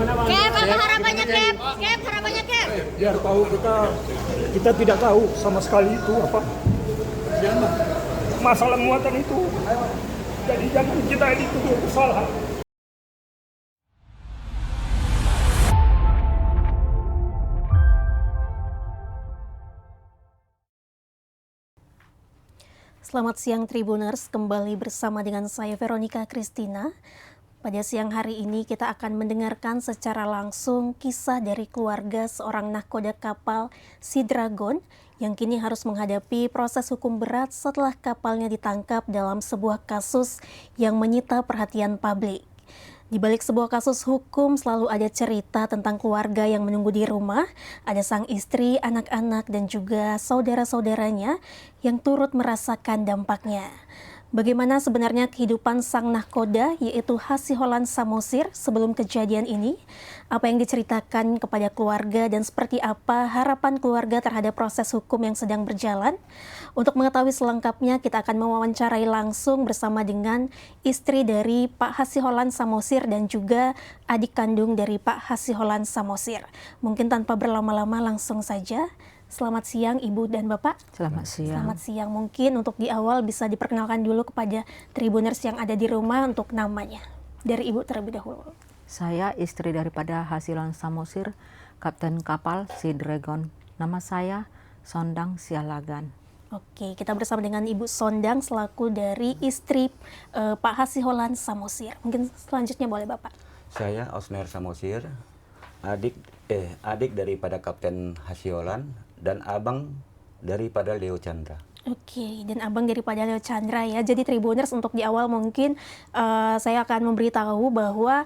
Cap, apa harapannya Cap? Cap, harapannya Cap? Biar tahu kita tidak tahu sama sekali itu apa masalah muatan itu. Jadi jangan kita dituduh kesalahan. Selamat siang Tribuners, kembali bersama dengan saya Veronica Christina. Pada siang hari ini kita akan mendengarkan secara langsung kisah dari keluarga seorang nahkoda kapal Sea Dragon yang kini harus menghadapi proses hukum berat setelah kapalnya ditangkap dalam sebuah kasus yang menyita perhatian publik. Di balik sebuah kasus hukum selalu ada cerita tentang keluarga yang menunggu di rumah, ada sang istri, anak-anak, dan juga saudara-saudaranya yang turut merasakan dampaknya. Bagaimana sebenarnya kehidupan sang nahkoda, yaitu Hasiholan Samosir sebelum kejadian ini? Apa yang diceritakan kepada keluarga dan seperti apa harapan keluarga terhadap proses hukum yang sedang berjalan? Untuk mengetahui selengkapnya, kita akan mewawancarai langsung bersama dengan istri dari Pak Hasiholan Samosir dan juga adik kandung dari Pak Hasiholan Samosir. Mungkin tanpa berlama-lama langsung saja. Selamat siang Ibu dan Bapak. Selamat siang. Selamat siang. Mungkin untuk di awal bisa diperkenalkan dulu kepada Tribuners yang ada di rumah untuk namanya. Dari Ibu terlebih dahulu. Saya istri daripada Hasiholan Samosir, Kapten Kapal Sea Dragon. Nama saya Sondang Sialagan. Oke, kita bersama dengan Ibu Sondang selaku dari istri Pak Hasiholan Samosir. Mungkin selanjutnya boleh Bapak. Saya Osner Samosir, adik daripada Kapten Hasiholan dan abang daripada Leo Chandra. Oke, dan abang daripada Leo Chandra ya. Jadi Tribuners untuk di awal mungkin saya akan memberitahu bahwa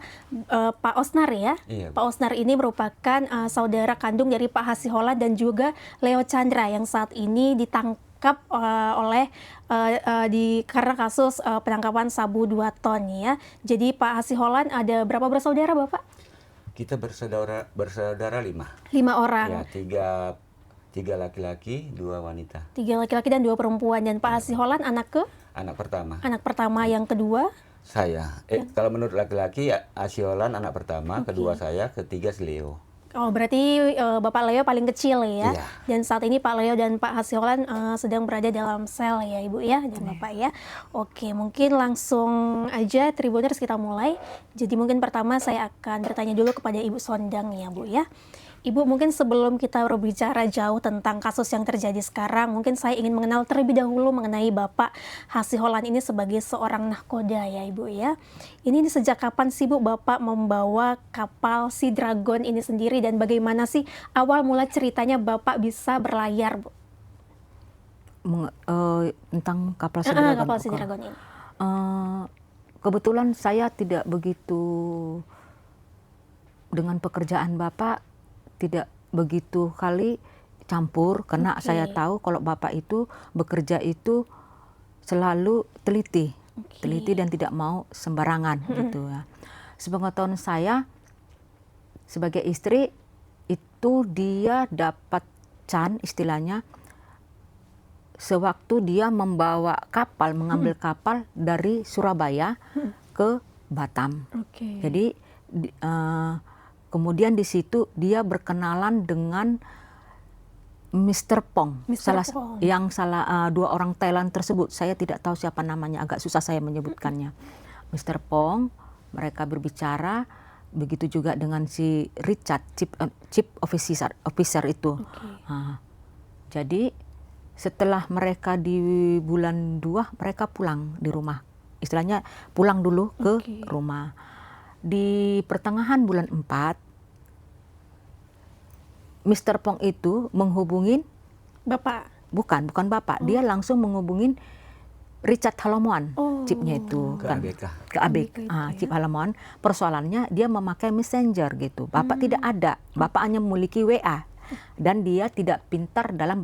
Pak Osnar ya. Iya. Pak Osnar ini merupakan saudara kandung dari Pak Hasiholan dan juga Leo Chandra yang saat ini ditangkap karena kasus penangkapan sabu 2 ton ya. Jadi Pak Hasiholan ada berapa bersaudara Bapak? Kita bersaudara 5. 5 orang. Ya, 3 laki-laki, 2 wanita. 3 laki-laki dan 2 perempuan. Dan Pak Hasiholan anak pertama. Anak pertama, yang kedua? Saya. Kalau menurut laki-laki, Hasiholan anak pertama, kedua saya, ketiga si Leo. Oh, berarti Bapak Leo paling kecil ya. Iya. Dan saat ini Pak Leo dan Pak Hasiholan sedang berada dalam sel ya Ibu ya dan Bapak ya. Oke, mungkin langsung aja Tribuners kita mulai. Jadi mungkin pertama saya akan bertanya dulu kepada Ibu Sondang ya Bu ya. Ibu, mungkin sebelum kita berbicara jauh tentang kasus yang terjadi sekarang, mungkin saya ingin mengenal terlebih dahulu mengenai Bapak Hasiholan ini sebagai seorang nahkoda ya Ibu ya. Ini sejak kapan sih Bu Bapak membawa kapal Sea Dragon ini sendiri dan bagaimana sih awal mula ceritanya Bapak bisa berlayar Bu? Tentang kapal Sea Dragon. Kapal Sea Dragon ini. Kebetulan saya tidak begitu dengan pekerjaan Bapak, tidak begitu kali campur karena saya tahu kalau Bapak itu bekerja itu selalu teliti dan tidak mau sembarangan gitu ya. Sepengetahuan saya sebagai istri itu dia dapat can istilahnya sewaktu dia membawa kapal, mengambil kapal dari Surabaya ke Batam. Jadi kemudian di situ dia berkenalan dengan Mr. Pong, dua orang Thailand tersebut. Saya tidak tahu siapa namanya, agak susah saya menyebutkannya. Mr. Pong, mereka berbicara, begitu juga dengan si Richard, chief officer itu. Jadi setelah mereka di bulan 2, mereka pulang di rumah. Istilahnya pulang dulu ke rumah. Di pertengahan bulan 4, Mr. Pong itu menghubungin Bapak? Bukan Bapak. Dia langsung menghubungin Richard Halamuan, chipnya itu. Ke ABK. Ke ABK, chip Halamuan. Persoalannya dia memakai messenger gitu. Bapak tidak ada. Bapak hanya memiliki WA. Dan dia tidak pintar dalam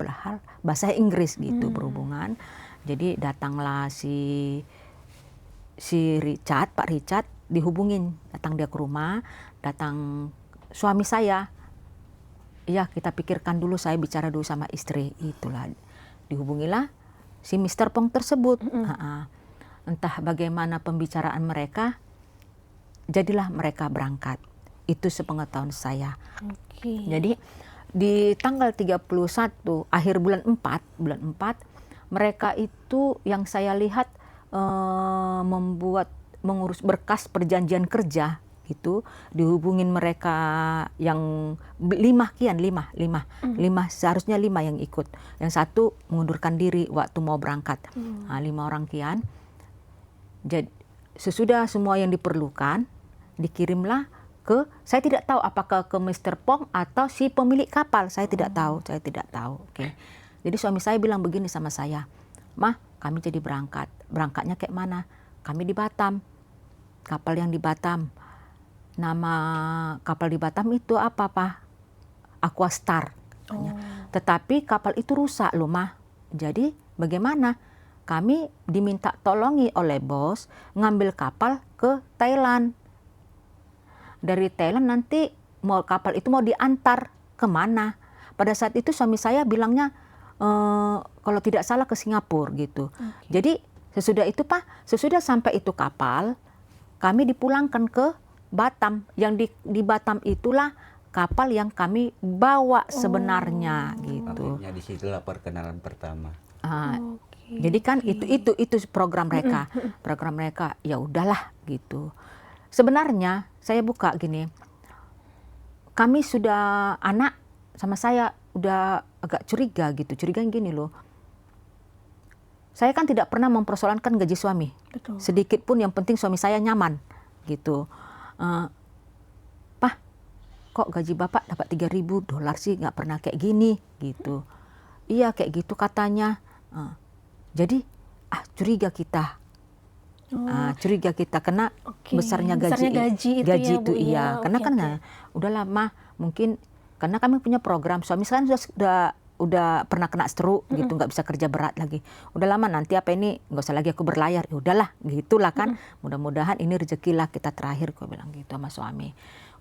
bahasa Inggris gitu berhubungan. Jadi datanglah si Richard, Pak Richard, dihubungin, datang dia ke rumah, datang suami saya. Iya, kita pikirkan dulu, saya bicara dulu sama istri. Itulah, dihubungilah si Mr. Pong tersebut. Entah bagaimana pembicaraan mereka, jadilah mereka berangkat. Itu sepengetahuan saya. Oke. Jadi di tanggal 31 akhir bulan 4 mereka itu yang saya lihat mengurus berkas perjanjian kerja gitu, dihubungin mereka yang lima, seharusnya 5 yang ikut, yang 1 mengundurkan diri waktu mau berangkat. 5 orang kian. Jadi sesudah semua yang diperlukan dikirimlah ke, saya tidak tahu apakah ke Mr. Pong atau si pemilik kapal, saya tidak tahu. Oke. Jadi suami saya bilang begini sama saya, "Mah, kami jadi berangkatnya kayak mana? Kami di Batam, kapal yang di Batam. Nama kapal di Batam itu apa, Pak? Aquastar." Tetapi kapal itu rusak loh, Mah. Jadi bagaimana? Kami diminta tolongi oleh bos ngambil kapal ke Thailand. Dari Thailand nanti kapal itu mau diantar kemana? Pada saat itu suami saya bilangnya kalau tidak salah ke Singapura gitu. Jadi sesudah itu, Pak, sesudah sampai itu kapal, kami dipulangkan ke Batam. Yang di Batam itulah kapal yang kami bawa sebenarnya gitu. Akhirnya disitulah perkenalan pertama. Jadi kan itu program mereka. Program mereka ya udahlah gitu. Sebenarnya saya buka gini. Kami sudah anak sama saya udah agak curiga gitu. Curiga gini loh. Saya kan tidak pernah mempersoalkan gaji suami. Betul. Sedikit pun, yang penting suami saya nyaman gitu. Pak, kok gaji Bapak dapat $3.000 sih, nggak pernah kayak gini gitu. Iya kayak gitu katanya. Jadi curiga kita. Curiga kita karena besarnya gaji itu iya. Karena kan udah lama mungkin karena kami punya program, suami saya udah pernah kena stroke gitu, nggak bisa kerja berat lagi. Udah lama, nanti apa ini nggak usah lagi aku berlayar. Ya udahlah gitulah kan. Mudah-mudahan ini rezekilah kita terakhir, gue bilang gitu sama suami.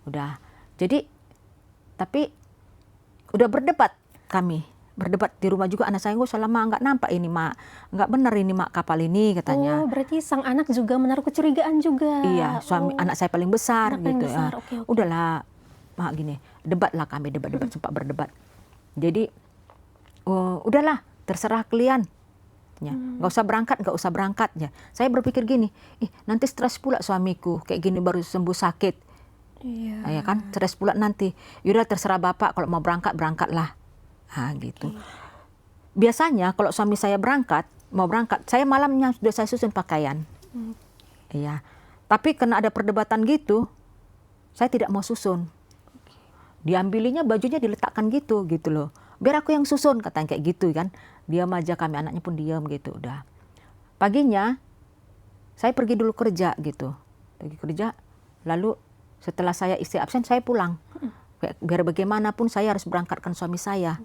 Udah. Jadi tapi udah berdebat di rumah juga, anak saya, gue selama nggak nampak ini, Mak, nggak benar ini, Mak, kapal ini katanya. Berarti sang anak juga menaruh kecurigaan juga. Iya, suami anak saya paling besar gitu. Okay. Udahlah, Mak, gini, debat sempat berdebat. Jadi udahlah, terserah kalian. Nggak usah berangkat ya. Saya berpikir gini, nanti stres pula suamiku, kayak gini baru sembuh sakit. Iya. Ya kan, stres pula nanti. Yaudah terserah Bapak, kalau mau berangkatlah. Gitu. Biasanya kalau suami saya mau berangkat, saya malamnya sudah saya susun pakaian. Iya. Tapi karena ada perdebatan gitu, saya tidak mau susun. Diambilinya bajunya diletakkan gitu loh. Biar aku yang susun, katanya kayak gitu kan. Diam aja kami, anaknya pun diam gitu, udah. Paginya saya pergi dulu kerja gitu. Lalu setelah saya isi absen saya pulang. Biar bagaimanapun saya harus berangkatkan suami saya.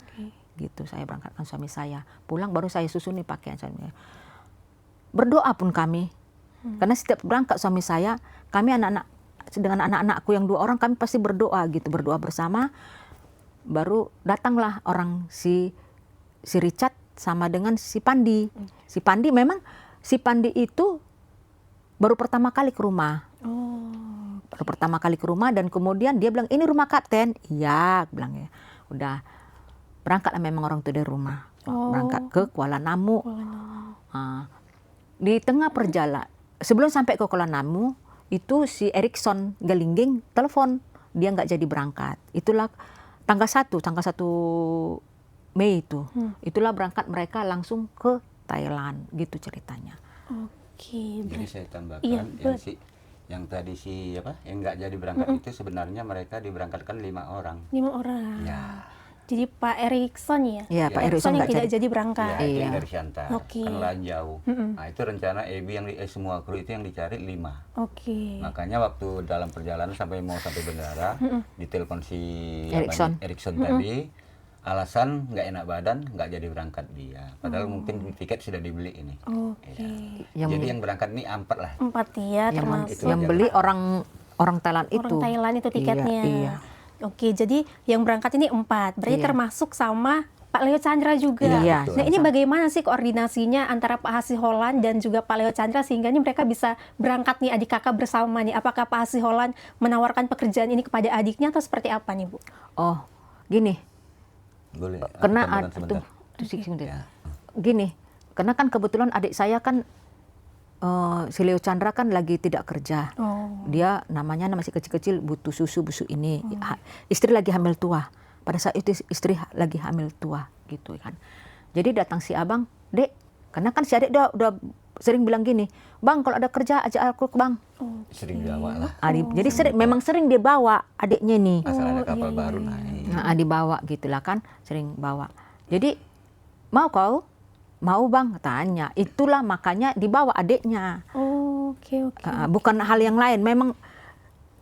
Gitu, saya berangkatkan suami saya. Pulang baru saya susuni pakaian saya. Berdoa pun kami. Karena setiap berangkat suami saya, kami dengan anak-anakku yang 2 orang, kami pasti berdoa gitu, berdoa bersama. Baru datanglah orang si Richard sama dengan si Pandi. Si Pandi itu baru pertama kali ke rumah. Dan kemudian dia bilang, "Ini rumah kapten." "Iya," bilang ya. Udah berangkatlah memang orang itu dari rumah. Berangkat ke Kuala Namu. Di tengah perjalanan, sebelum sampai ke Kuala Namu, itu si Erikson Galingging telepon, dia nggak jadi berangkat. Itulah tanggal 1 Mei itu. Itulah berangkat mereka langsung ke Thailand, gitu ceritanya. Jadi saya tambahkan, yang tadi yang nggak jadi berangkat itu sebenarnya mereka diberangkatkan 5 orang. 5 orang. Ya. Jadi Pak Erikson ya? Iya, Pak Erikson yang tidak jadi berangkat. Ya, itu yang dari Siantar. Kan lain jauh. Mm-mm. Nah, itu rencana EB semua kru itu yang dicari 5. Oke. Makanya waktu dalam perjalanan sampai bandara, ditelepon si Erikson tadi, alasan nggak enak badan, nggak jadi berangkat dia. Padahal mungkin tiket sudah dibeli ini. Oke. Ya. Jadi yang berangkat ini 4 lah. 4 ya, termasuk. Yang beli orang Thailand itu. Orang Thailand itu tiketnya. Iya. Oke, jadi yang berangkat ini 4. Berarti Iya. termasuk sama Pak Leo Chandra juga. Iya, Nah ini bagaimana sih koordinasinya antara Pak Hasiholan dan juga Pak Leo Chandra sehingga ini mereka bisa berangkat nih adik kakak bersama nih? Apakah Pak Hasiholan menawarkan pekerjaan ini kepada adiknya atau seperti apa nih Bu? Oh, gini. Boleh. Karena tambahan sebentar. Gini, karena kan kebetulan adik saya kan si Leo Chandra kan lagi tidak kerja. Dia namanya masih kecil-kecil, butuh susu ini. Istri lagi hamil tua. Pada saat itu istri lagi hamil tua gitu kan. Jadi datang si abang, Dek, karena kan si adik udah sering bilang gini, Bang kalau ada kerja ajak aku ke Bang. Sering dibawa lah. Jadi memang sering dia bawa adiknya nih. Asal ada kapal baru naik. Nah, dibawa gitulah kan, sering bawa. Jadi mau kau? Mau Bang, tanya. Itulah makanya dibawa adiknya. Oke. Bukan hal yang lain. Memang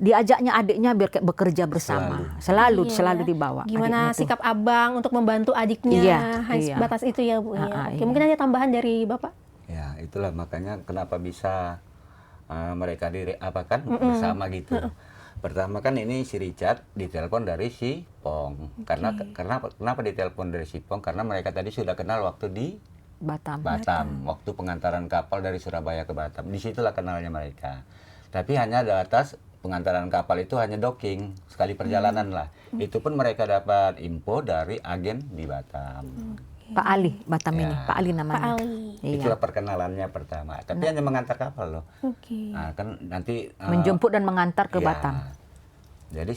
diajaknya adiknya biar kayak bekerja bersama. Selalu dibawa. Gimana sikap abang untuk membantu adiknya? Batas itu ya Bu. Oke, mungkin ada tambahan dari Bapak? Ya, itulah makanya kenapa bisa mereka bersama gitu. Pertama kan ini si Richard ditelepon dari si Pong. Kenapa ditelepon dari si Pong? Karena mereka tadi sudah kenal waktu di Batam. Waktu pengantaran kapal dari Surabaya ke Batam. Disitulah kenalnya mereka. Tapi hanya di atas pengantaran kapal itu hanya docking sekali perjalanan lah. Itu pun mereka dapat info dari agen di Batam. Pak Ali Batam ini, Pak Ali namanya. Pak Ali. Itulah perkenalannya pertama. Tapi hanya mengantar kapal loh. Nah, kan nanti menjemput dan mengantar ke Batam. Jadi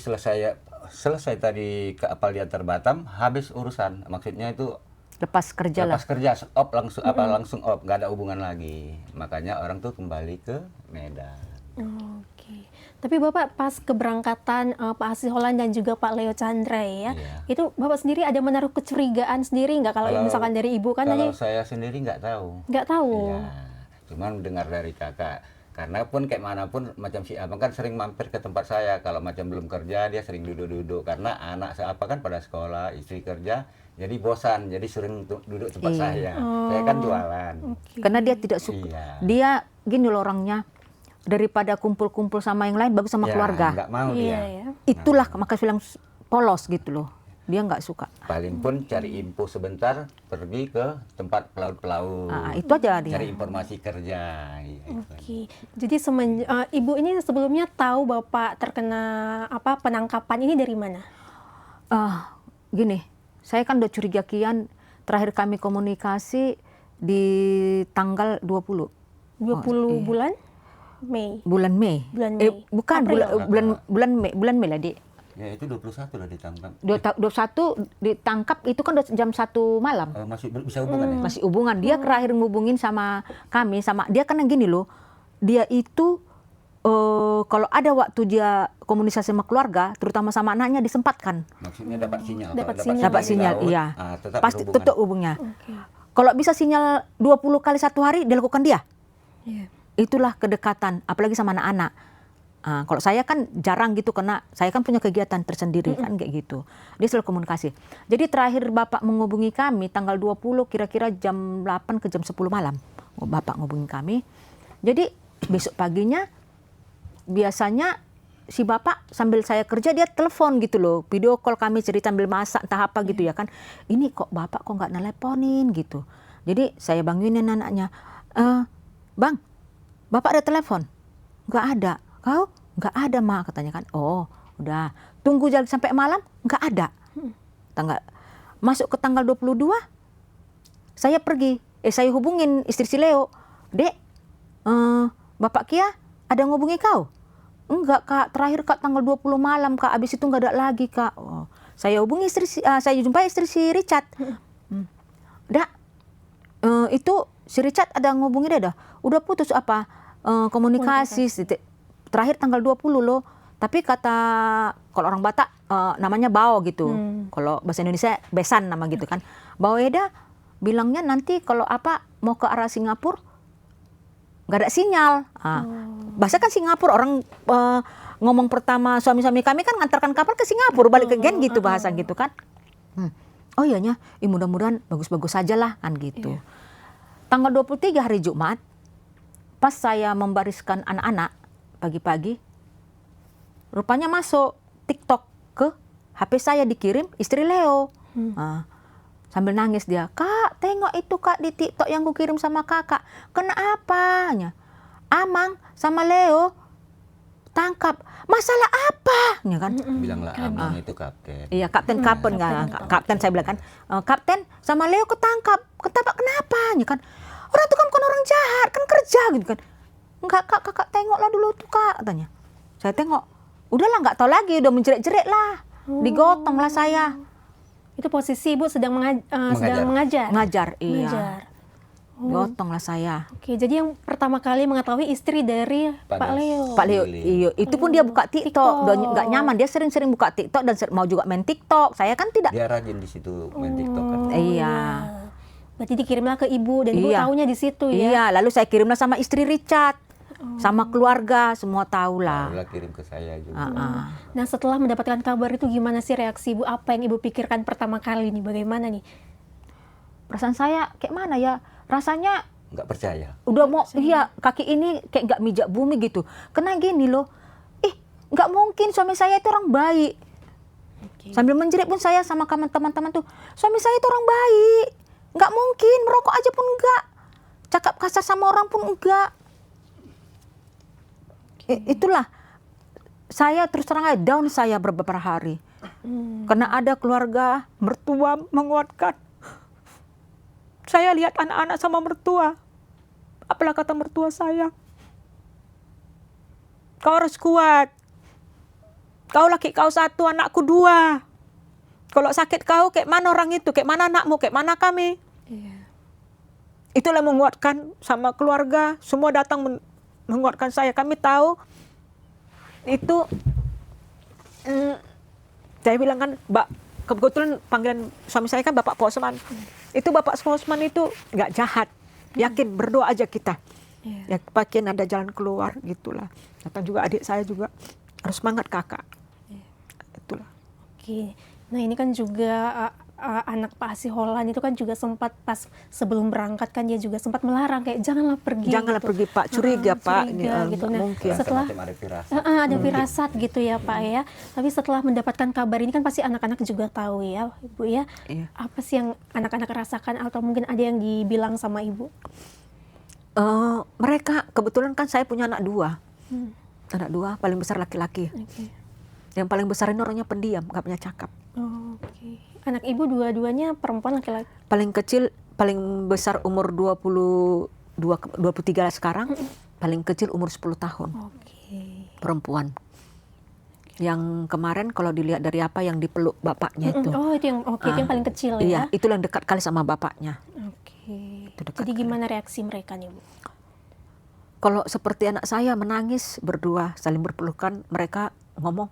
selesai tadi kapal diantar Batam, habis urusan. Maksudnya itu lepas kerja, langsung off, nggak ada hubungan lagi. Makanya orang tuh kembali ke Medan. Oke. Tapi Bapak pas keberangkatan Pak Hasiholan dan juga Pak Leo Chandra itu Bapak sendiri ada menaruh kecurigaan sendiri nggak kalau misalkan dari Ibu kan kalau tadi? Saya sendiri nggak tahu. Nggak tahu? Iya, cuman dengar dari kakak. Karena pun kayak manapun macam si abang kan sering mampir ke tempat saya. Kalau macam belum kerja dia sering duduk-duduk. Karena anak saya kan pada sekolah, istri kerja. Jadi bosan, jadi sering duduk tempat saya. Saya kan jualan. Karena dia tidak suka. Dia gini loh orangnya. Daripada kumpul-kumpul sama yang lain, bagus sama keluarga. Nggak mau dia. Itulah makanya bilang polos gitu loh. Dia nggak suka. Paling pun cari info sebentar, pergi ke tempat pelaut-pelaut. Itu aja dia. Cari informasi kerja. Oke. Jadi Ibu ini sebelumnya tahu Bapak terkena penangkapan ini dari mana? Gini, saya kan udah curiga kian. Terakhir kami komunikasi di tanggal 20. 20 bulan? Mei. Bulan Mei. Bukan bulan Mei lah, Dik. Ya itu 21 lah ditangkap. 21 ditangkap itu kan jam 1 malam. Masih bisa hubungan ya? Masih hubungan. Dia terakhir ngubungin sama kami, dia kan yang gini loh. Dia itu kalau ada waktu dia komunikasi sama keluarga, terutama sama anaknya disempatkan. Maksudnya dapat sinyal. Dapat sinyal, iya. Pasti tutup hubungnya. Kalau bisa sinyal 20 kali satu hari dilakukan dia. Itulah kedekatan, apalagi sama anak-anak. Kalau saya kan jarang gitu karena saya kan punya kegiatan tersendiri kan kayak gitu. Dia selalu komunikasi. Jadi terakhir Bapak menghubungi kami tanggal 20 kira-kira jam 8 ke jam 10 malam. Bapak menghubungi kami. Jadi besok paginya biasanya si Bapak sambil saya kerja dia telepon gitu loh. Video call kami cerita sambil masak entah apa gitu ya kan. Ini kok Bapak kok nggak nelponin gitu. Jadi saya bangunin anaknya. Bang, Bapak ada telepon? Nggak ada. Kau? Nggak ada, Ma, katanya kan. Oh, udah. Tunggu sampai malam? Nggak ada. Masuk ke tanggal 22, saya pergi. Saya hubungin istri si Leo. Dek, Bapak Kia ada ngubungi kau? Enggak, Kak. Terakhir, Kak, tanggal 20 malam, Kak. Abis itu nggak ada lagi, Kak. Oh. Saya hubungi saya jumpai istri si Richard. Itu si Richard ada ngubungi dia dah. Udah putus apa? Komunikasi. Terakhir tanggal 20 loh. Tapi kata kalau orang Batak namanya Bao gitu. Kalau bahasa Indonesia Besan nama gitu kan. Bao Eda bilangnya nanti kalau mau ke arah Singapura nggak ada sinyal. Bahasa kan Singapura orang ngomong pertama suami-suami kami kan ngantarkan kapal ke Singapura balik ke Gen gitu bahasa gitu kan. Oh iyanya, mudah-mudahan bagus-bagus saja lah kan gitu. Tanggal 23 hari Jumat pas saya membariskan anak-anak pagi-pagi, rupanya masuk TikTok ke HP saya dikirim istri Leo. Sambil nangis dia, "Kak, tengok itu Kak di TikTok yang kukirim sama kakak. Kenapa?" "Amang sama Leo tangkap." "Masalah apa?" kan. Bilanglah abang itu kapten. Iya, kapten kapten kan. Kapten saya bilang kan, "Kapten sama Leo ketangkap." Kenapa?" kan. "Orang itu kan bukan orang jahat, kan kerja," gitu kan. "Enggak Kak, kakak tengoklah dulu tuh Kak," katanya. Saya tengok, udahlah nggak tahu lagi, udah menjerit-jerit lah. Digotong lah saya. Itu posisi Ibu sedang mengajar. Ngajar, iya. Mengajar. Gotong lah saya. Oke, jadi yang pertama kali mengetahui istri dari Pak Leo. Pak Leo, iya, itu pun dia buka TikTok. Udah nggak nyaman, dia sering-sering buka TikTok dan mau juga main TikTok. Saya kan tidak. Dia rajin di situ main TikTok kan. Iya. Berarti dikirimlah ke Ibu dan Ibu Iya. tahunya di situ ya. Iya, lalu saya kirimlah sama istri Richard. Sama keluarga, semua tahu lah. Barulah kirim ke saya juga. Nah, setelah mendapatkan kabar itu gimana sih reaksi Ibu? Apa yang Ibu pikirkan pertama kali nih? Bagaimana nih? Perasaan saya kayak mana ya? Rasanya Nggak percaya. udah mau, iya, kaki ini kayak nggak mijak bumi gitu. Kena gini loh, nggak mungkin suami saya itu orang baik. Sambil menjerit pun saya sama teman-teman tuh, suami saya itu orang baik. Nggak mungkin, merokok aja pun enggak. Cakap kasar sama orang pun enggak. Itulah, saya terus terang aja down saya beberapa hari. Karena ada keluarga mertua menguatkan. Saya lihat anak-anak sama mertua. Apalah kata mertua saya? "Kau harus kuat. Kau laki kau satu, anakku dua. Kalau sakit kau, kayak mana orang itu? Kayak mana anakmu? Kayak mana kami?" Itulah menguatkan sama keluarga. Semua datang menguatkan saya. Kami tahu itu, saya bilang kan, kebetulan panggilan suami saya kan Bapak Posman. Itu Bapak Posman itu nggak jahat. Yakin, berdoa aja kita. Ya, makin ada jalan keluar gitulah. Datang juga adik saya juga, harus semangat kakak. Itulah. Oke. Nah, ini kan juga anak Pak Asiholan itu kan juga sempat pas sebelum berangkat kan dia juga sempat melarang kayak janganlah pergi. Janganlah gitu. pergi Pak, curiga Pak. Curiga, gitu. Nah, Mungkin. setelah Ada firasat. ada firasat gitu ya Pak ya. Tapi setelah mendapatkan kabar ini kan pasti anak-anak juga tahu ya Ibu ya. Iya. Apa sih yang anak-anak rasakan atau mungkin ada yang dibilang sama Ibu? Mereka kebetulan kan saya punya anak dua. Anak dua, paling besar laki-laki. Oke. Yang paling besar ini orangnya pendiam, nggak punya cakap. Oke. Anak Ibu dua-duanya perempuan laki-laki? Paling kecil, paling besar umur 23 sekarang, paling kecil umur 10 tahun. Oke. Perempuan. Yang kemarin kalau dilihat dari apa yang dipeluk bapaknya itu. Oh, itu yang itu yang paling kecil ya. Iya, itu yang dekat kali sama bapaknya. Oke. Itu dekat Jadi kali. gimana reaksi mereka nih, Bu? Kalau seperti anak saya menangis berdua, saling berpelukan, mereka ngomong.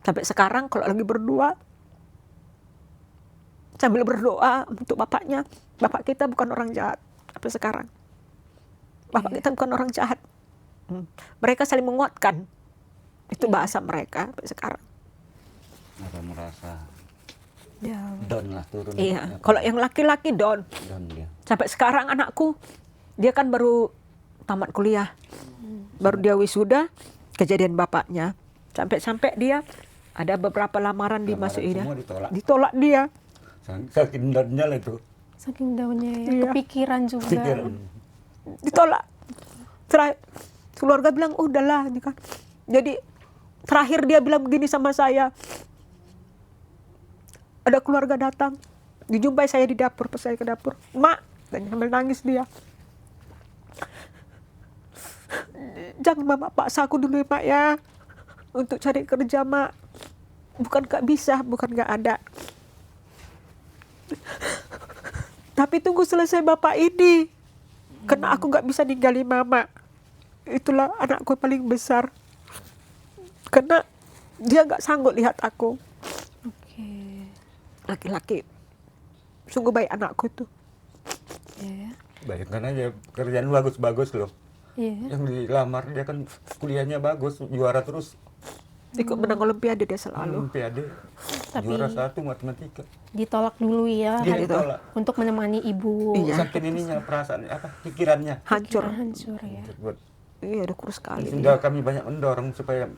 Sampai sekarang kalau lagi berdua, sambil berdoa untuk bapaknya. Bapak kita bukan orang jahat. Sampai sekarang. Bapak kita bukan orang jahat. Mereka saling menguatkan. Itu bahasa mereka sampai sekarang. Apa merasa Ya. down lah, turun. Iya, kalau yang laki-laki down. Down dia. Sampai sekarang anakku, dia kan baru tamat kuliah. Baru dia wisuda, kejadian bapaknya. Sampai-sampai dia ada beberapa lamaran dimasukin dia. Semua ditolak. Ditolak dia. Saking downnya lah itu. Saking daunnya ya. Iya. Kepikiran juga. Pikiran. Ditolak. Terakhir, keluarga bilang, udahlah. Ini kan. Jadi terakhir dia bilang begini sama saya. Ada keluarga datang. Dijumpai saya di dapur. Pas saya ke dapur. "Mak," dan sambil nangis dia. "Jangan Mama paksa aku dulu ya Mak ya. Untuk cari kerja Mak. Bukan gak bisa, bukan gak ada. Tapi tunggu selesai Bapak ini. Karena aku gak bisa ninggalin Mama." Itulah anakku paling besar. Karena dia gak sanggup lihat aku. Oke. Laki-laki. Sungguh baik anakku itu. Ya. Bayangkan aja kerjaan bagus-bagus loh. Iya. Yang dilamar dia kan kuliahnya bagus, juara terus. Ikut menang Olimpiade dia selalu. Olimpiade. Tapi- Juara 1 matematika. Ditolak dulu ya. Dia Hari- ditolak. Untuk menemani Ibu. Iya. Saking ininya perasaan pikirannya. Hancur. Hancur ya. Buat Iya udah kurus sekali. sehingga kami banyak mendorong supaya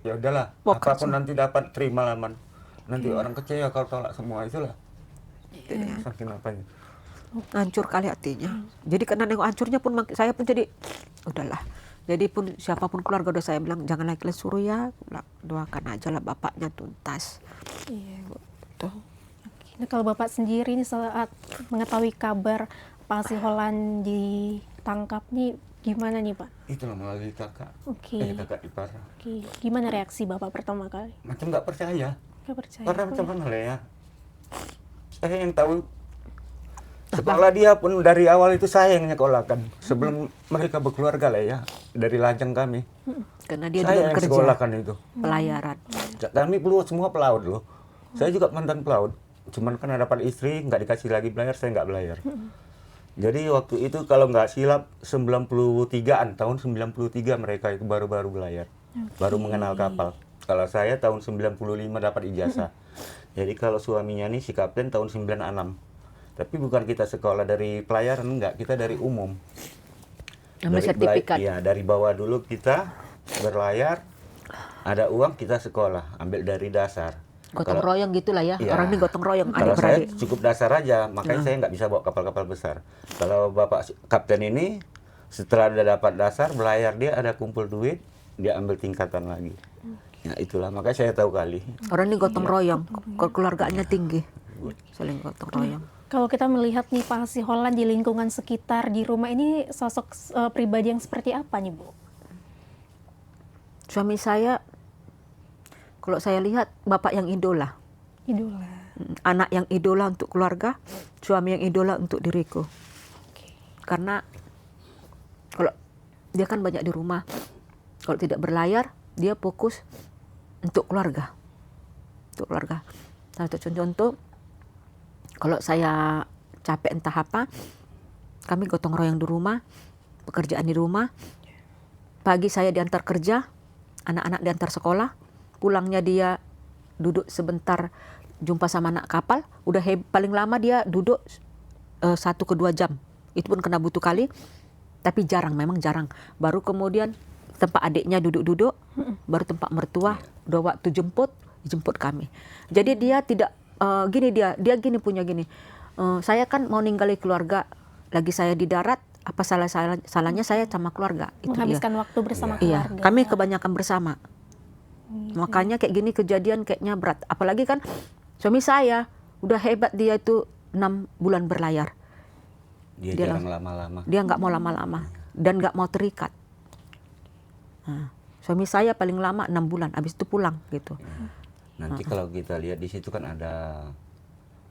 ya udahlah, Mau apapun kerja. nanti dapat terima laman. Nanti orang kecewa kalau tolak semua itulah. Saking apanya. Hancur kali hatinya. Jadi karena nengok hancurnya pun saya pun jadi udahlah. Jadi pun siapapun keluarga udah saya bilang jangan lagi suruh ya, doakan aja lah bapaknya tuntas. Iya. Tuh. Nah, kalau Bapak sendiri nih saat mengetahui kabar Pak Siholan ditangkap nih gimana nih Pak? Itulah melalui kakak. Oke. Kakak ipar. Oke. Gimana reaksi Bapak pertama kali? Macam nggak percaya. Gak percaya. Karena macam mana lah ya. Saya yang tahu. Sekolah dia pun dari awal itu saya yang nyekolahkan. Sebelum mereka berkeluarga lah ya. Dari lajang kami. Karena dia Saya dulu yang kerja sekolahkan itu. pelayaran. Kami semua pelaut loh. Saya juga mantan pelaut. Cuman kan dapat istri, nggak dikasih lagi belayar, saya nggak belayar. Jadi waktu itu kalau nggak silap 93-an, tahun 93 mereka itu baru-baru belayar. Baru mengenal kapal. Kalau saya tahun 95 dapat ijazah. Jadi kalau suaminya nih si kapten tahun 96. Tapi bukan kita sekolah dari pelayaran, enggak. Kita dari umum. Ambil sertifikat. Iya, dari bawah dulu kita berlayar, ada uang kita sekolah, ambil dari dasar. Gotong royong gitulah ya. Iya. Orang ini gotong royong Kalau saya adik-beradik. cukup dasar aja, makanya saya nggak bisa bawa kapal-kapal besar. Kalau bapak kapten ini, setelah dia dapat dasar, belayar dia ada kumpul duit, dia ambil tingkatan lagi. Nah itulah, makanya saya tahu kali. Orang ini gotong royong, keluarganya tinggi. Saling gotong royong. Kalau kita melihat nih Pak Siholan di lingkungan sekitar di rumah ini sosok pribadi yang seperti apa nih Bu? Suami saya, kalau saya lihat bapak yang idola. Idola. Anak yang idola untuk keluarga, suami yang idola untuk diriku. Karena kalau dia kan banyak di rumah, kalau tidak berlayar, dia fokus untuk keluarga. Untuk keluarga. Satu contoh, kalau saya capek entah apa, kami gotong royong di rumah, pekerjaan di rumah. Pagi saya diantar kerja, anak-anak diantar sekolah, pulangnya dia duduk sebentar jumpa sama anak kapal, udah paling lama dia duduk 1 ke 2 jam. Itu pun kena butuh kali, tapi jarang, memang jarang. Baru kemudian tempat adiknya duduk-duduk, baru tempat mertua, udah waktu jemput kami. Jadi dia tidak gini, dia gini punya gini. Saya kan mau ninggalin keluarga, lagi saya di darat, apa salahnya saya sama keluarga. Itu Menghabiskan waktu bersama iya, keluarga. kami kebanyakan bersama. Makanya kayak gini kejadian kayaknya berat. Apalagi kan suami saya udah hebat, dia itu 6 bulan berlayar. Dia Dia jarang lama-lama. Dia nggak mau lama-lama dan nggak mau terikat. Nah, suami saya paling lama 6 bulan, habis itu pulang gitu. Nanti kalau kita lihat di situ kan ada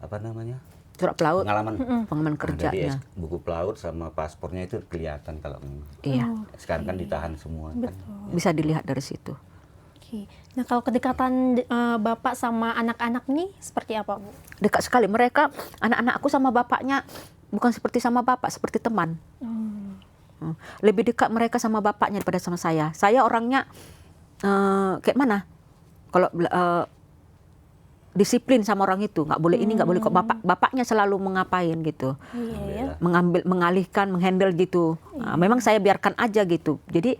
apa namanya? Surat pelaut, Ada pengalaman di kerjanya. buku pelaut sama paspornya itu kelihatan kalau memang. Iya, Sekarang kan ditahan semua kan. bisa dilihat dari situ. Oke. Nah kalau kedekatan Bapak sama anak-anak nih seperti apa Bu? Dekat sekali mereka, anak-anakku sama bapaknya bukan seperti sama bapak, seperti teman. Lebih dekat mereka sama bapaknya daripada sama saya. Saya orangnya kayak mana? Kalau disiplin sama orang itu, nggak boleh ini, nggak boleh kok. Bapaknya selalu mengapain gitu, Iya ya. mengalihkan, menghandle gitu. Nah, memang saya biarkan aja gitu. Jadi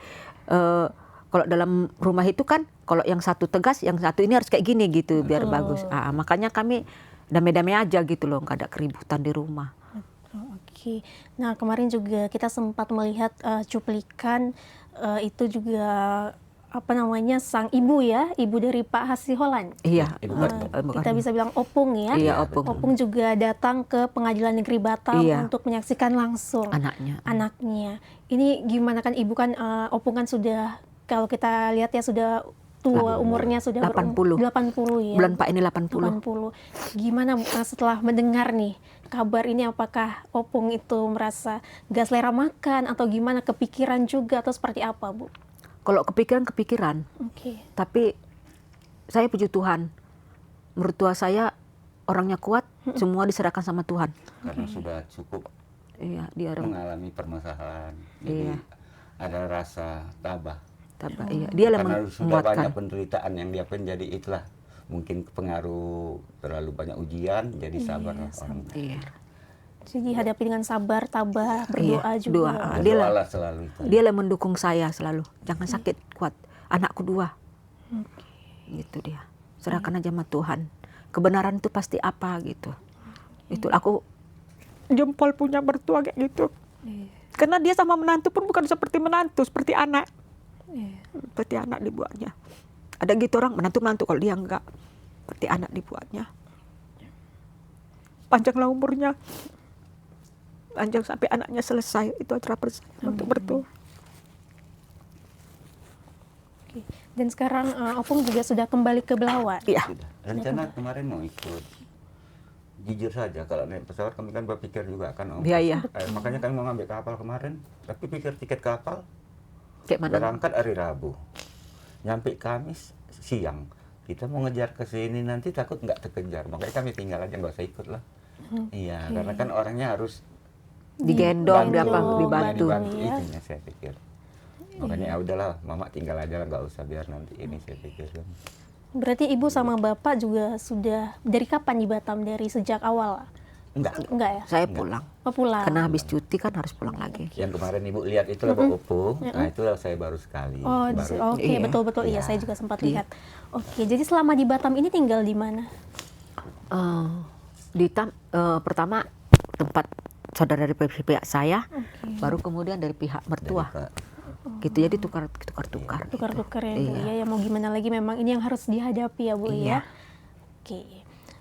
kalau dalam rumah itu kan, kalau yang satu tegas, yang satu ini harus kayak gini gitu, biar bagus. Makanya kami damai-damai aja gitu loh, nggak ada keributan di rumah. Oke. Nah kemarin juga kita sempat melihat cuplikan itu juga apa namanya sang ibu ya, ibu dari Pak Siholan. Iya, Kita bisa bilang Opung ya. Iya, Opung. Opung juga datang ke Pengadilan Negeri Batam untuk menyaksikan langsung anaknya. Ini gimana kan ibu kan Opung kan sudah, kalau kita lihat ya sudah tua, umurnya sudah 80 ya. Bulan Pak ini 80. Gimana setelah mendengar nih kabar ini, apakah Opung itu merasa gak selera makan atau gimana, kepikiran juga atau seperti apa Bu? Kalau kepikiran, Oke. tapi saya puji Tuhan, mertua saya orangnya kuat, semua diserahkan sama Tuhan. Karena sudah cukup Iya, dia mengalami permasalahan. Jadi ada rasa tabah. Iya, dia lah Karena sudah menguatkan. banyak penderitaan yang dia jadi itulah mungkin pengaruh terlalu banyak ujian, jadi sabar lah orang. Iya. Jadi hadapi dengan sabar, tabah, berdoa juga. Dia lah, Berdoalah selalu itu. dia lah mendukung saya selalu. Jangan sakit, kuat. Anakku 2. Gitu dia. Serahkan aja sama Tuhan. Kebenaran itu pasti apa gitu. Itu aku jempol punya mertua kayak gitu. Karena dia sama menantu pun bukan seperti menantu, seperti anak. Seperti anak dibuatnya. Ada gitu orang menantu-menantu, kalau dia enggak, seperti anak dibuatnya. Panjanglah umurnya. Panjang sampai anaknya selesai. Itu acara persalinan untuk mertua. Oke. Dan sekarang Opung juga sudah kembali ke Belawan. Iya. Sudah. Rencana kemarin mau ikut. Jujur saja kalau naik pesawat kami kan berpikir juga kan Biaya. makanya kami mau ngambil kapal kemarin, tapi pikir tiket kapal Kayak mana? berangkat hari Rabu, nyampe Kamis siang. Kita mau ngejar ke sini nanti takut nggak terkejar, makanya kami tinggal aja nggak usah ikut lah. Iya, karena kan orangnya harus Digendong, Dibantu. dibantu. dibantu ya. itunya saya pikir. Makanya ya udahlah, mama tinggal aja lah, nggak usah biar nanti ini saya pikir kan. Berarti ibu sama bapak juga sudah dari kapan di Batam? Dari sejak awal? Enggak ya? Saya pulang. Oh, pulang. Karena habis cuti kan harus pulang lagi. Yang kemarin ibu lihat itu lah Pak Opung, nah itulah saya baru sekali. Oh, baru. oke, Iya. betul-betul. Iya, saya juga sempat lihat. Oke, jadi selama di Batam ini tinggal di mana? Pertama tempat saudara dari pihak saya, baru kemudian dari pihak mertua. Gitu, jadi tukar-tukar. Tukar-tukar ya, Bu. Iya. Ya, mau gimana lagi, memang ini yang harus dihadapi ya, Bu. Iya. Ya.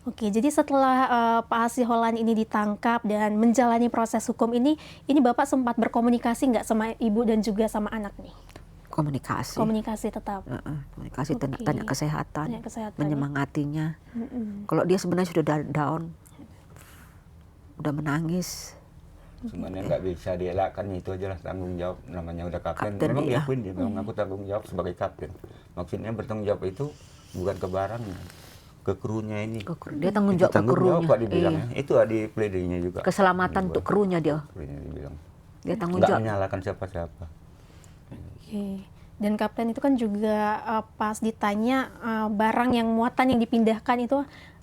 Oke, jadi setelah Pak Hasiholan ini ditangkap dan menjalani proses hukum ini Bapak sempat berkomunikasi nggak sama ibu dan juga sama anak nih? Komunikasi. Komunikasi tetap. Komunikasi, Oke. tanya kesehatan, Tanya kesehatan, menyemangatinya. Kalau dia sebenarnya sudah down, udah menangis. Sebenarnya nggak bisa dielakkan, itu aja lah tanggung jawab, namanya udah kapten. Kapten, Memang iya. diakuin dia, memang aku tanggung jawab sebagai kapten. Maksudnya bertanggung jawab itu bukan ke barangnya, ke krunya ini. Dia tanggung jawab ke Tanggung jawab krunya. Pak dibilangnya, itu di pledenya juga. Keselamatan untuk krunya dia. Krunya dibilang. Dia tanggung Nggak jawab. menyalahkan siapa-siapa. Oke. Dan kapten itu kan juga pas ditanya barang yang muatan yang dipindahkan itu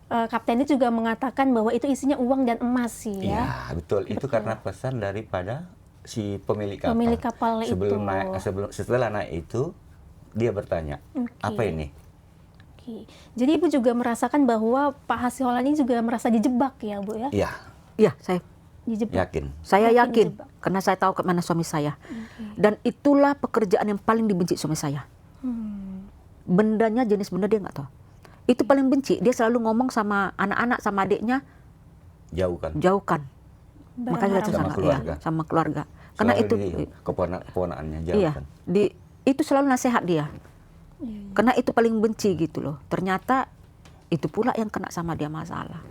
kapten itu juga mengatakan bahwa itu isinya uang dan emas sih Iya, ya. betul. Itu karena pesan daripada si pemilik kapal. Pemilik kapal sebelum itu. Naik, setelah naik itu dia bertanya, apa ini? Oke. Jadi Ibu juga merasakan bahwa Pak Hasiholan ini juga merasa dijebak ya, Bu ya? Iya, Iya, saya Dijebak. yakin. Saya Yakin yakin dijebak. karena saya tahu kemana suami saya. Dan itulah pekerjaan yang paling dibenci suami saya. Bendanya, jenis benda dia nggak tahu. Itu paling benci. Dia selalu ngomong sama anak-anak, sama adiknya, Jauhkan. jauhkan. Makanya Barang kita Sama sangat keluarga. sama keluarga. Karena Selalu itu keponakannya iya, jauhkan. itu selalu nasihat dia. Karena itu paling benci gitu loh. Ternyata itu pula yang kena sama dia masalah.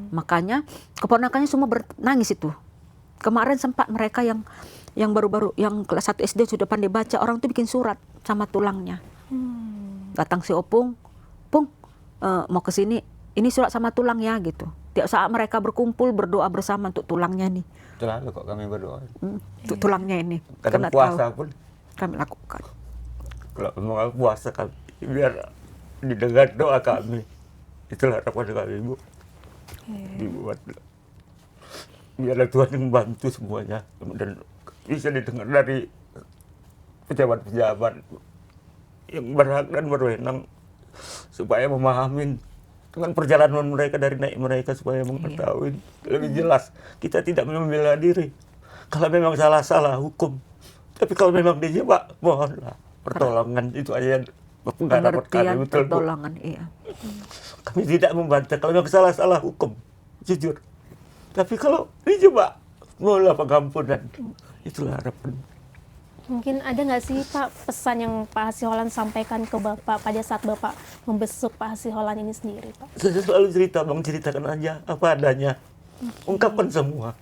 Makanya keponakannya semua nangis itu. Kemarin sempat mereka yang baru-baru yang kelas 1 SD sudah pandai baca, orang tuh bikin surat sama tulangnya. Datang si Opung, Pung, mau ke sini, ini surat sama tulang ya gitu. Tiap saat mereka berkumpul berdoa bersama untuk tulangnya nih. Selalu kok kami berdoa. Untuk tulangnya ini. Kadang Karena puasa tahu pun, kami lakukan. kalau memang puasa kami, biar didengar doa kami. Itulah harapan kami, Bu. Dibuat. Biarlah Tuhan yang membantu semuanya. Dan bisa didengar dari pejabat-pejabat yang berhak dan berwenang supaya memahami dengan perjalanan mereka dari naik mereka supaya mengetahui lebih jelas. Kita tidak membela diri. Kalau memang salah hukum. Tapi kalau memang dijebak, mohonlah pertolongan. Itu aja pengharapan kami, Pengertian, betul Bu. pertolongan, iya. Kami tidak membantah kalau memang salah hukum, jujur. Tapi kalau dijebak, mohonlah pengampunan. Itulah harapan. Mungkin ada nggak sih Pak pesan yang Pak Hasiholan sampaikan ke Bapak pada saat Bapak membesuk Pak Hasiholan ini sendiri, Pak? Saya selalu cerita, Bang, ceritakan aja apa adanya. Ungkapkan semua.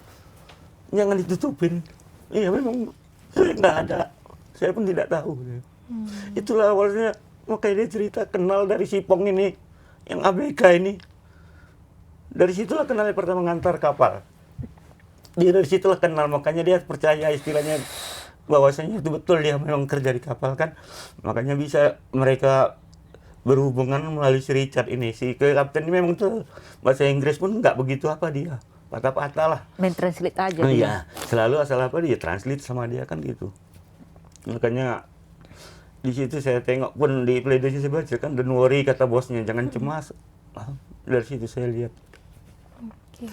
Jangan ditutupin. Iya, memang saya nggak ada. Saya pun tidak tahu. Itulah awalnya, makanya dia cerita kenal dari si Pong ini, yang ABK ini. Dari situlah kenalnya pertama ngantar kapal. Dia dari situlah kenal, makanya dia percaya istilahnya bahwasanya itu betul dia memang kerja di kapal kan. Makanya bisa mereka berhubungan melalui si Richard ini. Si kapten ini memang tuh bahasa Inggris pun nggak begitu apa dia. Patah-patah lah. Main translate aja Oh, dia. iya, selalu asal apa dia translate sama dia kan gitu. Makanya di situ saya tengok pun di pledoi saya baca kan, don't worry kata bosnya, jangan cemas. Dari situ saya lihat. Oke.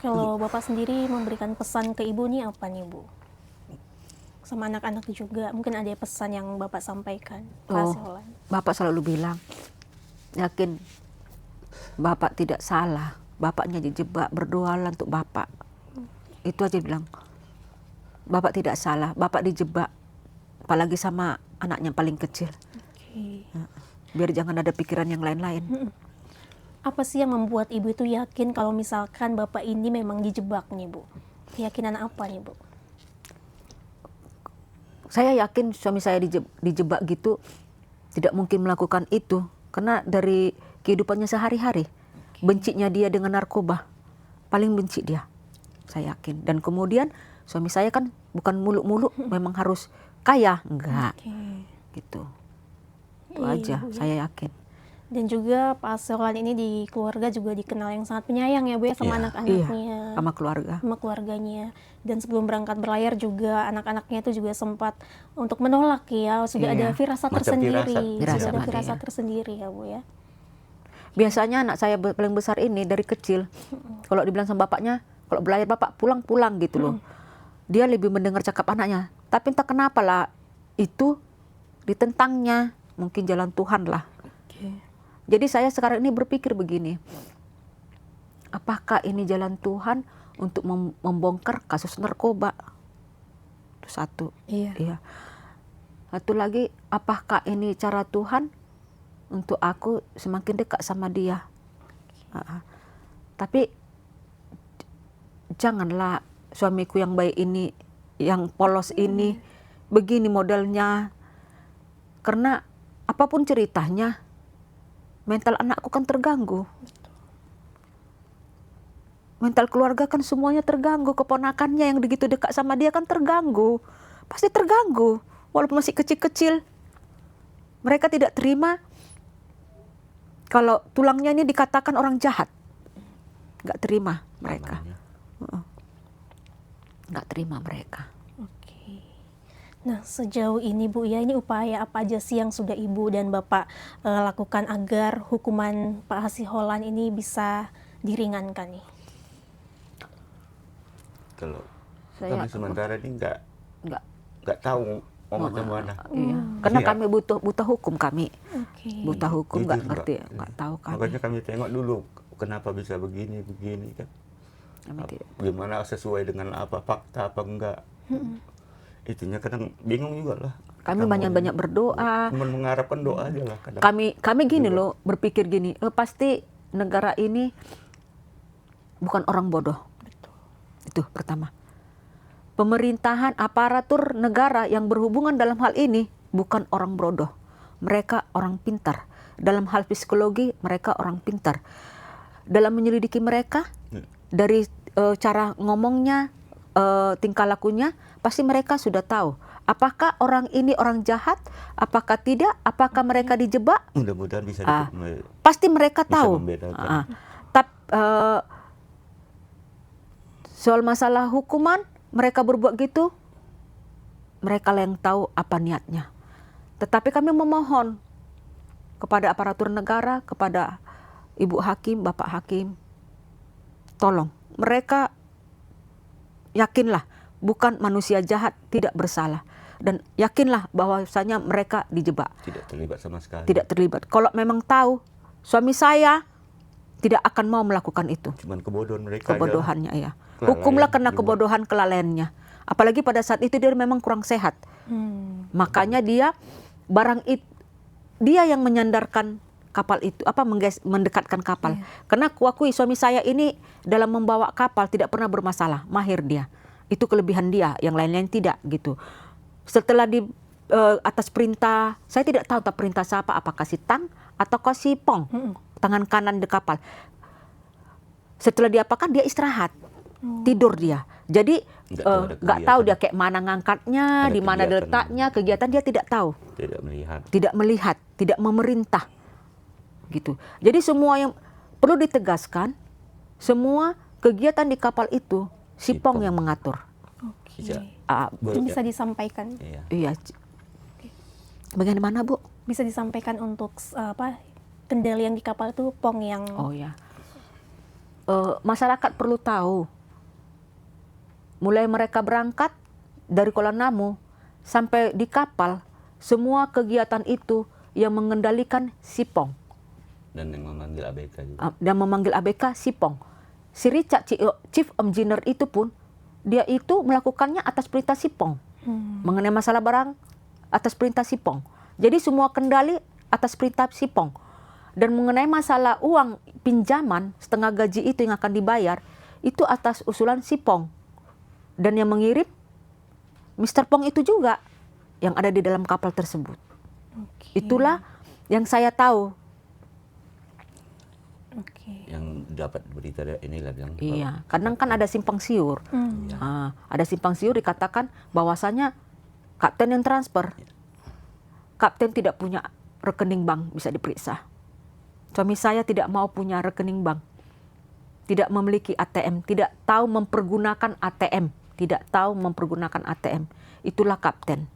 Kalau Bapak sendiri memberikan pesan ke Ibu nih apa nih Bu? Sama anak-anak juga, mungkin ada pesan yang Bapak sampaikan. Oh, Hasil. Bapak selalu bilang, yakin Bapak tidak salah, Bapaknya dijebak, berdoalah untuk Bapak. Itu aja bilang, Bapak tidak salah, Bapak dijebak, apalagi sama anaknya paling kecil. Oke. Biar jangan ada pikiran yang lain-lain. Apa sih yang membuat Ibu itu yakin kalau misalkan Bapak ini memang dijebak nih Bu? Keyakinan apa nih Bu? Saya yakin suami saya dijebak gitu tidak mungkin melakukan itu karena dari kehidupannya sehari-hari, bencinya dia dengan narkoba, paling benci dia, saya yakin. Dan kemudian suami saya kan bukan muluk-muluk memang harus kaya, enggak, gitu. Itu Iya, aja, Bu, ya. saya yakin. Dan juga Pak Solan ini di keluarga juga dikenal yang sangat penyayang ya Bu ya sama Iya. anak-anaknya. Sama keluarga. Sama keluarganya. Dan sebelum berangkat berlayar juga anak-anaknya itu juga sempat untuk menolak ya. Sudah ada Iya. firasat Macam tersendiri. firasat. Sudah ada Firasat, firasat iya. tersendiri ya Bu ya. Biasanya anak saya paling besar ini dari kecil, kalau dibilang sama bapaknya, kalau berlayar Bapak pulang-pulang gitu loh. Dia lebih mendengar cakap anaknya. Tapi entah kenapa lah, itu ditentangnya. Mungkin jalan Tuhan lah. Jadi saya sekarang ini berpikir begini, apakah ini jalan Tuhan untuk membongkar kasus narkoba? Itu satu. Iya. Satu lagi, apakah ini cara Tuhan untuk aku semakin dekat sama dia? Tapi janganlah suamiku yang baik ini, yang polos ini, begini modelnya. Karena apapun ceritanya, mental anakku kan terganggu. Mental keluarga kan semuanya terganggu. Keponakannya yang begitu dekat sama dia kan terganggu. Pasti terganggu. Walaupun masih kecil-kecil. Mereka tidak terima kalau tulangnya ini dikatakan orang jahat. Nggak terima mereka. Nggak terima mereka. Nah, sejauh ini Bu ya, ini upaya apa aja sih yang sudah Ibu dan Bapak lakukan agar hukuman Pak Hasiholan ini bisa diringankan nih? Kalau Saya- kami sementara ini Nggak. nggak tahu mau macam mana. Iya. Karena Iya. kami buta hukum kami. Oke. Buta hukum nggak Jujur, ngerti, Mbak. nggak tahu kami. Makanya kami tengok dulu kenapa bisa begini kan. Kami tidak. Gimana sesuai dengan apa fakta apa enggak. Itunya kadang bingung juga lah. Kami banyak-banyak berdoa. Cuma mengharapkan doa aja lah kadang. Kami gini loh, berpikir gini, pasti negara ini bukan orang bodoh. Itu pertama. Pemerintahan, aparatur negara yang berhubungan dalam hal ini bukan orang bodoh. Mereka orang pintar. Dalam hal psikologi, mereka orang pintar. Dalam menyelidiki mereka, dari cara ngomongnya, tingkah lakunya, pasti mereka sudah tahu. Apakah orang ini orang jahat? Apakah tidak? Apakah mereka dijebak? Mudah-mudahan bisa Pasti mereka bisa tahu. membedakan. Tapi soal masalah hukuman, mereka berbuat gitu, mereka lah yang tahu apa niatnya. Tetapi kami memohon kepada aparatur negara, kepada Ibu Hakim, Bapak Hakim, tolong mereka yakinlah bukan manusia jahat, tidak bersalah. Dan yakinlah bahwasanya mereka dijebak. Tidak terlibat sama sekali. Tidak terlibat. Kalau memang tahu, suami saya tidak akan mau melakukan itu. Cuman kebodohan mereka aja. Kebodohannya ya. Kelalaian Hukumlah karena juga. kebodohan kelalaiannya. Apalagi pada saat itu dia memang kurang sehat. Makanya dia dia yang menyandarkan kapal itu, mendekatkan kapal. Karena kuakui suami saya ini dalam membawa kapal tidak pernah bermasalah, mahir dia. Itu kelebihan dia, yang lain-lain tidak gitu. Setelah di atas perintah, saya tidak tahu tak perintah siapa, apakah si Tang atau si Pong, tangan kanan di kapal. Setelah diapakan dia istirahat, tidur dia. Jadi nggak tahu dia kayak mana ngangkatnya, Ada di mana kegiatan. letaknya, kegiatan dia tidak tahu, Tidak melihat. tidak melihat, tidak memerintah, gitu. Jadi semua yang perlu ditegaskan, semua kegiatan di kapal itu si Pong yang mengatur. Bisa. Itu bisa disampaikan. Iya. Iya. Bagaimana Bu? Bisa disampaikan untuk kendali yang di kapal itu Pong yang Oh ya. masyarakat perlu tahu, mulai mereka berangkat dari Kuala Namu sampai di kapal, semua kegiatan itu yang mengendalikan Sipong. Dan yang memanggil ABK juga. Dan memanggil ABK Sipong. Si Richard, Chief Engineer itu pun, dia itu melakukannya atas perintah Sipong. Mengenai masalah barang, atas perintah Sipong. Jadi semua kendali atas perintah Sipong. Dan mengenai masalah uang pinjaman, setengah gaji itu yang akan dibayar, itu atas usulan Sipong. Dan yang mengirim, Mr. Pong itu juga yang ada di dalam kapal tersebut. Itulah yang saya tahu. Yang dapat berita inilah bilang. Iya, kadang kan ada simpang siur. Ada simpang siur dikatakan bahwasanya kapten yang transfer. Kapten tidak punya rekening bank bisa diperiksa. Suami saya tidak mau punya rekening bank. Tidak memiliki ATM, tidak tahu mempergunakan ATM, tidak tahu mempergunakan ATM. Itulah kapten.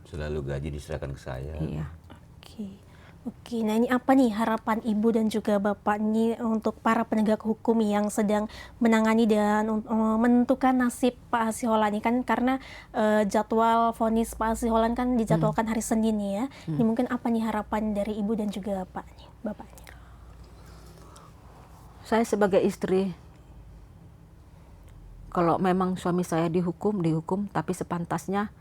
Selalu gaji diserahkan ke saya. Iya. Oke, nah ini apa nih harapan Ibu dan juga Bapak ini untuk para penegak hukum yang sedang menangani dan menentukan nasib Pak Hasiholan ini kan karena jadwal vonis Pak Hasiholan kan dijadwalkan hari Senin nih ya. Ini mungkin apa nih harapan dari Ibu dan juga Bapaknya? Saya sebagai istri, kalau memang suami saya dihukum, tapi sepantasnya,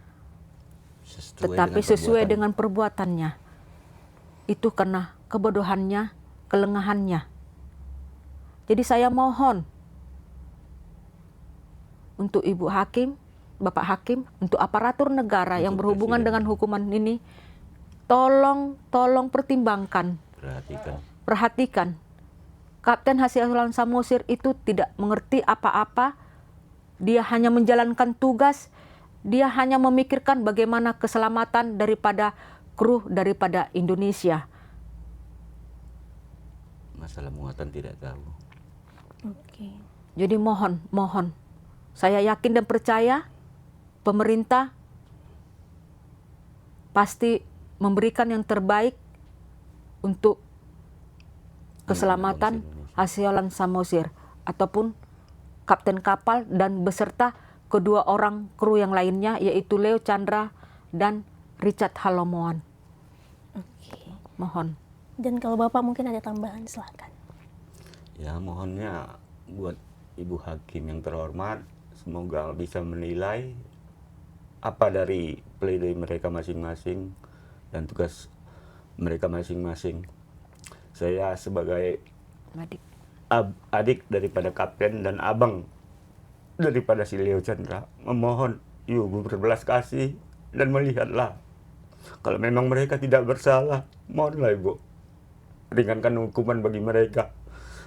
tetapi sesuai dengan perbuatannya. Itu karena kebodohannya, kelengahannya. Jadi saya mohon untuk Ibu Hakim, Bapak Hakim, untuk aparatur negara yang berhubungan dengan hukuman ini, tolong pertimbangkan, perhatikan. Kapten Hasiholan Samosir itu tidak mengerti apa-apa, dia hanya menjalankan tugas, dia hanya memikirkan bagaimana keselamatan daripada kru daripada Indonesia. Masalah muatan tidak tahu. Jadi mohon. Saya yakin dan percaya pemerintah pasti memberikan yang terbaik untuk keselamatan Hasiholan Samosir ataupun kapten kapal dan beserta kedua orang kru yang lainnya yaitu Leo Chandra dan Richard Halomoan. Mohon. Dan kalau Bapak mungkin ada tambahan, silakan. Ya, mohonnya buat Ibu Hakim yang terhormat, semoga bisa menilai apa dari pledoi mereka masing-masing dan tugas mereka masing-masing. Saya sebagai adik daripada kapten dan abang daripada si Leo Chandra memohon Ibu berbelas kasih dan melihatlah kalau memang mereka tidak bersalah, mohonlah Ibu ringankan hukuman bagi mereka.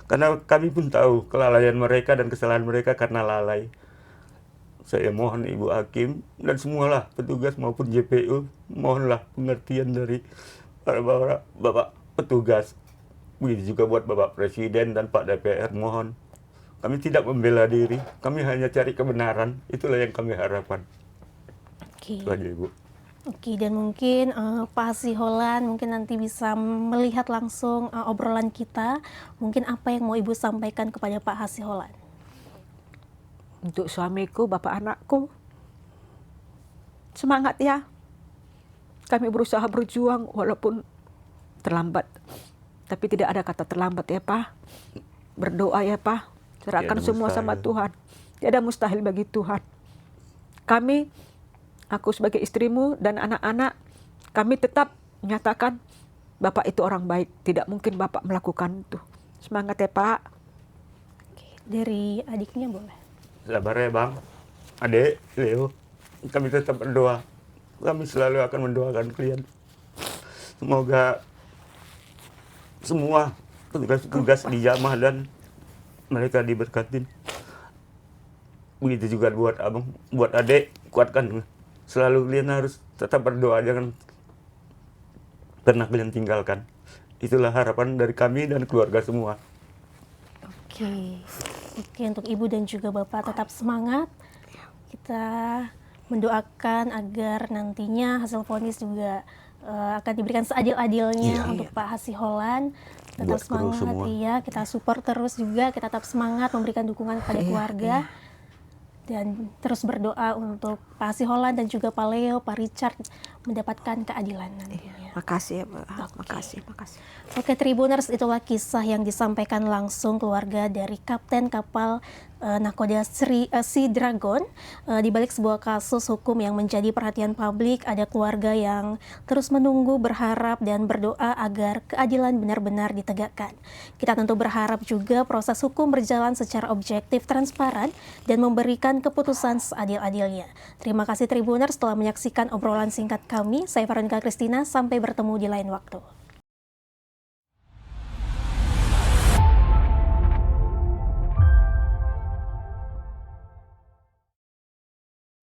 Karena kami pun tahu kelalaian mereka dan kesalahan mereka karena lalai. Saya mohon Ibu Hakim dan semualah petugas maupun JPU, mohonlah pengertian dari para Bapak petugas. Begitu juga buat Bapak Presiden dan Pak DPR, mohon. Kami tidak membela diri, kami hanya cari kebenaran, itulah yang kami harapkan. Itu aja Ibu. Dan mungkin Pak Hasiholan mungkin nanti bisa melihat langsung obrolan kita. Mungkin apa yang mau Ibu sampaikan kepada Pak Hasiholan? Untuk suamiku, bapak anakku, semangat ya. Kami berusaha berjuang walaupun terlambat. Tapi tidak ada kata terlambat ya Pak. Berdoa ya Pak. Serahkan semua sama Tuhan. Tidak mustahil bagi Tuhan. Kami, aku sebagai istrimu dan anak-anak, kami tetap menyatakan Bapak itu orang baik. Tidak mungkin Bapak melakukan itu. Semangat ya Pak. Dari adiknya boleh. Sabar ya Bang. Adik, Leo. Kami tetap berdoa. Kami selalu akan mendoakan kalian. Semoga semua tugas-tugas dijamah dan mereka diberkatin. Begitu juga buat abang, buat adik, kuatkan. Selalu kalian harus tetap berdoa, jangan pernah kalian tinggalkan. Itulah harapan dari kami dan keluarga semua. Oke, untuk Ibu dan juga Bapak tetap semangat. Kita mendoakan agar nantinya hasil vonis juga akan diberikan seadil-adilnya Iya. untuk Pak Hasiholan. Tetap Buat kru semangat, semua. iya, kita support terus juga, kita tetap semangat memberikan dukungan kepada keluarga. Dan terus berdoa untuk Pak Hasiholan dan juga Pak Leo, Pak Richard mendapatkan keadilan nantinya. Makasih ya, Mbak. Makasih. Oke, Tribuners, itulah kisah yang disampaikan langsung keluarga dari Kapten Kapal Nakoda Sea Dragon. Di balik sebuah kasus hukum yang menjadi perhatian publik, ada keluarga yang terus menunggu, berharap, dan berdoa agar keadilan benar-benar ditegakkan. Kita tentu berharap juga proses hukum berjalan secara objektif, transparan, dan memberikan keputusan seadil-adilnya. Terima kasih Tribuners telah menyaksikan obrolan singkat kami. Saya Veronica Christina, sampai bertemu di lain waktu.